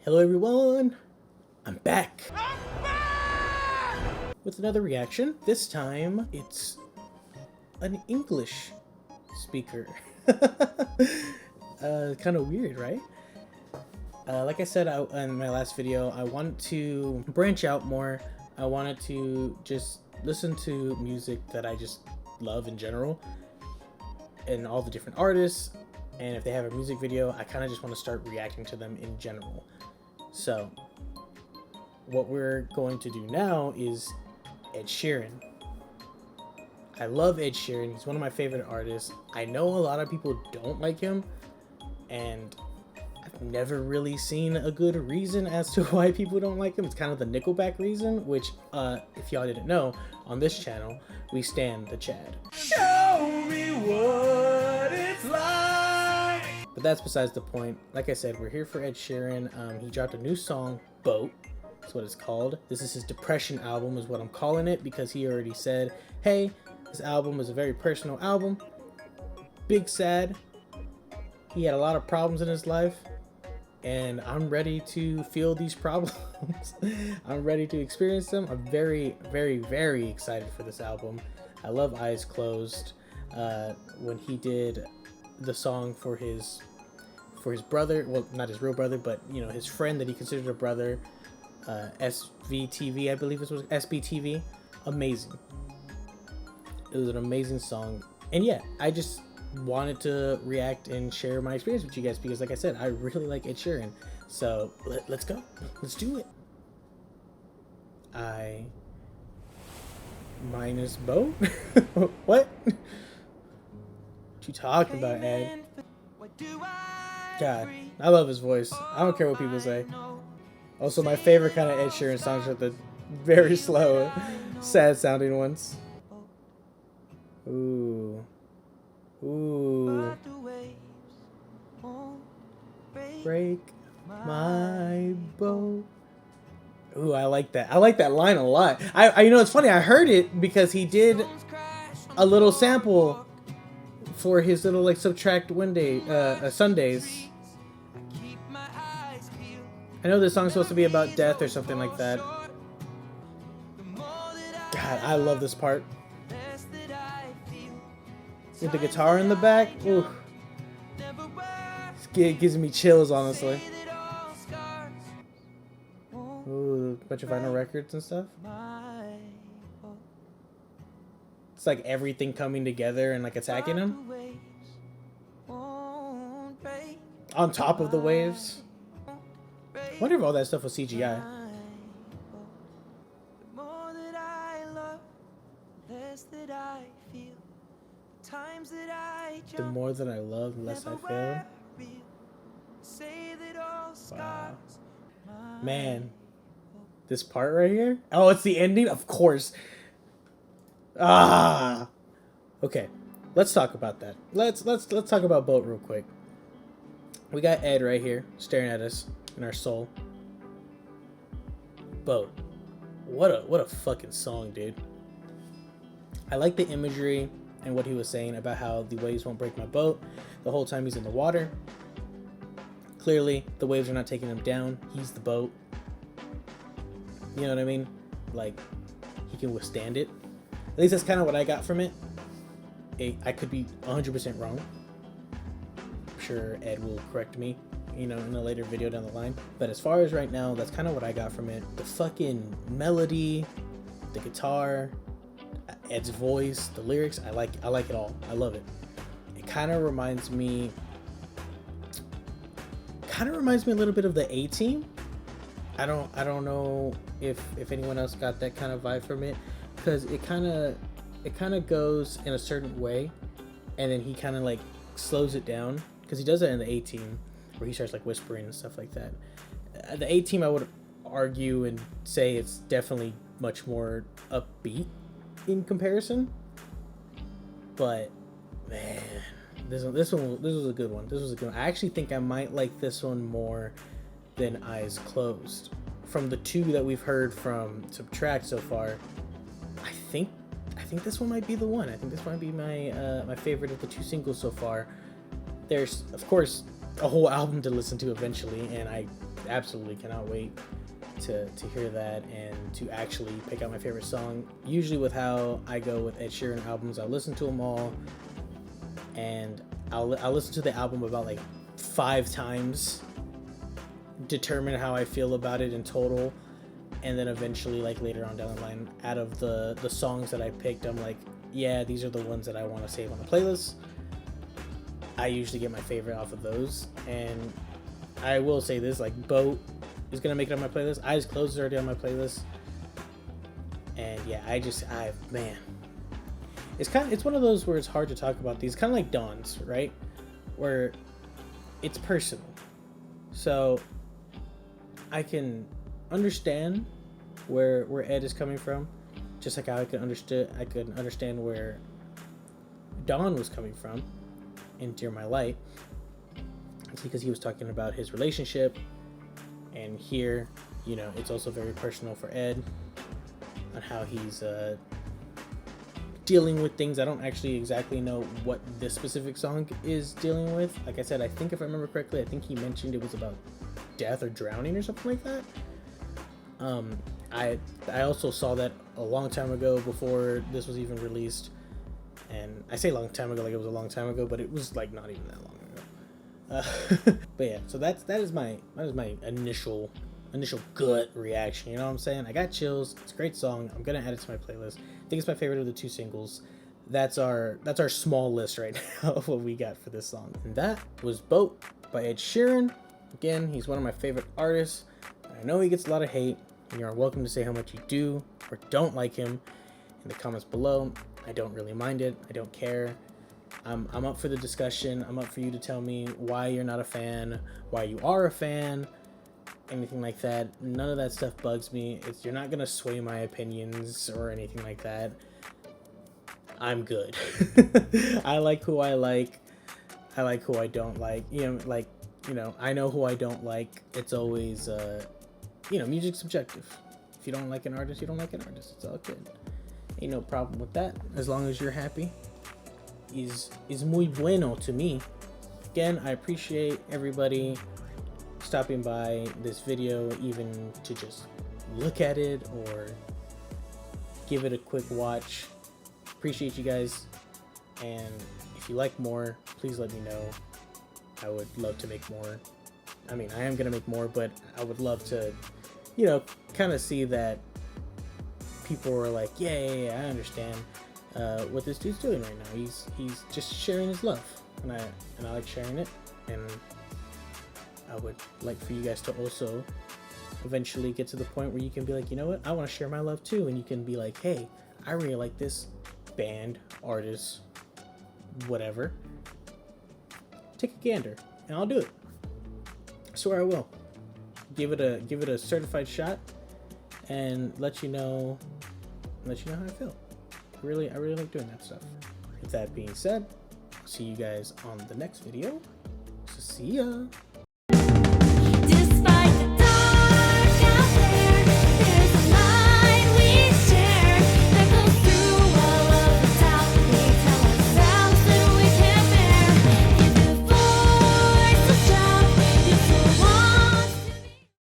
Hello everyone, I'm back with another reaction. This time it's an English speaker. Kind of weird, right? Like I said in my last video, I wanted to branch out more. I wanted to just listen to music that I just love in general and all the different artists, and if they have a music video, I kind of just want to start reacting to them in general. So what we're going to do now is Ed Sheeran. I love Ed Sheeran. He's one of my favorite artists. I know a lot of people don't like him, and I've never really seen a good reason as to why people don't like him. It's kind of the Nickelback reason, which if y'all didn't know, on this channel we stan the Chad. Show me what it's like. But that's besides the point. Like I said, we're here for Ed Sheeran. He dropped a new song, Boat. That's what it's called. This is his depression album is what I'm calling it, because he already said, hey, this album is a very personal album. Big sad. He had a lot of problems in his life, and I'm ready to feel these problems. I'm ready to experience them. I'm very, very, very excited for this album. I love Eyes Closed. When he did the song for his brother, well, not his real brother, but you know, his friend that he considered a brother, SVTV, I believe it was SBTV. Amazing. It was an amazing song, and yeah, I just wanted to react and share my experience with you guys because, like I said, I really like Ed Sheeran. So let's go. Let's do it. I minus Boat? What? What you talking about, Ed? God, I love his voice. I don't care what people say. Also, my favorite kind of Ed Sheeran songs are the very slow, sad sounding ones. Ooh. Ooh. Break my boat. Ooh, I like that. I like that line a lot. I you know, it's funny, I heard it because he did a little sample for his little like Subtract Sundays. I know this song's supposed to be about death or something like that. God, I love this part. With the guitar in the back, ooh, it gives me chills, honestly. Ooh, a bunch of vinyl records and stuff. It's like everything coming together and like attacking him. On top of the waves. I wonder if all that stuff was CGI. The more that I love, the less I feel. Wow. Man. This part right here? Oh, it's the ending? Of course. Ah. Okay. Let's talk about that. Let's talk about Boat real quick. We got Ed right here staring at us in our soul. Boat. What a fucking song, dude. I like the imagery and what he was saying about how the waves won't break my boat the whole time he's in the water. Clearly, the waves are not taking him down. He's the boat. You know what I mean? Like, he can withstand it. At least that's kind of what I got from it. I could be 100% wrong. I'm sure Ed will correct me, you know, in a later video down the line. But as far as right now, that's kind of what I got from it. The fucking melody, the guitar, Ed's voice, the lyrics, I like it all. I love it. It kind of reminds me a little bit of the A-Team. I don't know if anyone else got that kind of vibe from it, because it kind of goes in a certain way, and then he kind of like slows it down, because he does that in the A-Team where he starts like whispering and stuff like that. The A-Team, I would argue and say it's definitely much more upbeat in comparison, but man, this was a good one. This was a good one. I actually think I might like this one more than Eyes Closed. From the two that we've heard from Subtract so far, I think this one might be the one. I think this might be my my favorite of the two singles so far. There's of course a whole album to listen to eventually, and I absolutely cannot wait to hear that and to actually pick out my favorite song. Usually with how I go with Ed Sheeran albums, I'll listen to them all, and I'll listen to the album about like 5 times, determine how I feel about it in total, and then eventually, like later on down the line, out of the songs that I picked, I'm like, yeah, these are the ones that I want to save on the playlist. I usually get my favorite off of those, and I will say this, like Boat is gonna make it on my playlist. Eyes Closed is already on my playlist, and yeah, man, it's one of those where it's hard to talk about these, kind of like Dawn's, right, where it's personal, so I can understand where Ed is coming from, just like how I could understand where Dawn was coming from in Dear My Light. It's because he was talking about his relationship, and here, you know, it's also very personal for Ed on how he's dealing with things. I don't actually exactly know what this specific song is dealing with. Like I said, I think if I remember correctly, I think he mentioned it was about death or drowning or something like that. I also saw that a long time ago, before this was even released, and I say long time ago like it was a long time ago, but it was like not even that long ago. But yeah, so that is my initial gut reaction. You know what I'm saying? I got chills. It's a great song. I'm gonna add it to my playlist. I think it's my favorite of the 2 singles. That's our small list right now of what we got for this song. And that was Boat by Ed Sheeran. Again, he's one of my favorite artists. I know he gets a lot of hate, and you are welcome to say how much you do or don't like him in the comments below. I don't really mind it. I don't care. I'm up for the discussion. I'm up for you to tell me why you're not a fan, why you are a fan, anything like that. None of that stuff bugs me. You're not gonna sway my opinions or anything like that. I'm good. I like who I like. I like who I don't like. I know who I don't like. It's always, music's subjective. If you don't like an artist, you don't like an artist. It's all good. Ain't no problem with that. As long as you're happy, is muy bueno to me. Again, I appreciate everybody stopping by this video, even to just look at it or give it a quick watch. Appreciate you guys, and if you like more, please let me know. I would love to make more. I mean, I am gonna make more, but I would love to, kind of see that people are like, yeah, I understand what this dude's doing right now. He's just sharing his love, and I like sharing it, and I would like for you guys to also eventually get to the point where you can be like, you know what, I want to share my love too, and you can be like, hey, I really like this band, artist, whatever. Take a gander, and I'll do it. I swear I will. Give it a certified shot, and let you know how I feel. I really like doing that stuff. With that being said, I'll see you guys on the next video. So see ya.